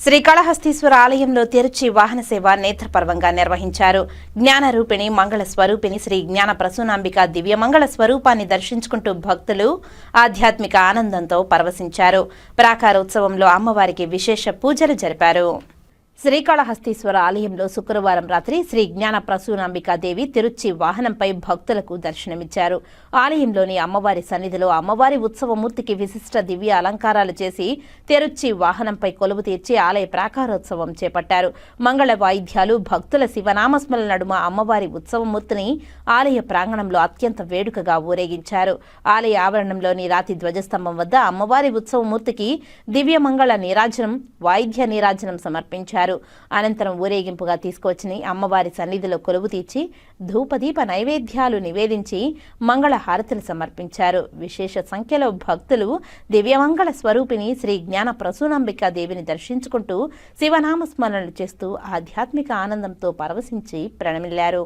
శ్రీకాళహస్తీశ్వర ఆలయంలో తిరుచి వాహన సేవ నేత్రపర్వంగా నిర్వహించారు. జ్ఞానరూపిణి మంగళ స్వరూపిణి శ్రీ జ్ఞాన ప్రసూనాంబిక దివ్యమంగళ స్వరూపాన్ని దర్శించుకుంటూ భక్తులు ఆధ్యాత్మిక ఆనందంతో పరవశించారు. ప్రాకారోత్సవంలో అమ్మవారికి విశేష పూజలు జరిపారు. శ్రీకాళహస్తీశ్వర ఆలయంలో శుక్రవారం రాత్రి శ్రీ జ్ఞాన ప్రసూనాంబికా దేవి తిరుచి వాహనంపై భక్తులకు దర్శనమిచ్చారు. ఆలయంలోని అమ్మవారి సన్నిధిలో అమ్మవారి ఉత్సవమూర్తికి విశిష్ట దివ్య అలంకారాలు చేసి తిరుచి వాహనంపై కొలువు తీర్చి ఆలయ ప్రాకారోత్సవం చేపట్టారు. మంగళ వాయిద్యాలు, భక్తుల శివనామస్మరణ నడుమ అమ్మవారి ఉత్సవమూర్తిని ఆలయ ప్రాంగణంలో అత్యంత వేడుకగా ఊరేగించారు. ఆలయ ఆవరణంలోని రాతి ధ్వజస్తంభం వద్ద అమ్మవారి ఉత్సవమూర్తికి దివ్యమంగళ నీరాజనం, వాయిద్య నీరాజనం సమర్పించారు. అనంతరం ఊరేగింపుగా తీసుకువచ్చిన అమ్మవారి సన్నిధిలో కొలువు తీర్చి ధూపదీప నైవేద్యాలు నివేదించి మంగళ హారతులు సమర్పించారు. విశేష సంఖ్యలో భక్తులు దివ్యమంగళ స్వరూపిణి శ్రీ జ్ఞాన ప్రసూనాంబికా దేవిని దర్శించుకుంటూ శివనామస్మరణలు చేస్తూ ఆధ్యాత్మిక ఆనందంతో పరవశించి ప్రణమిల్లారు.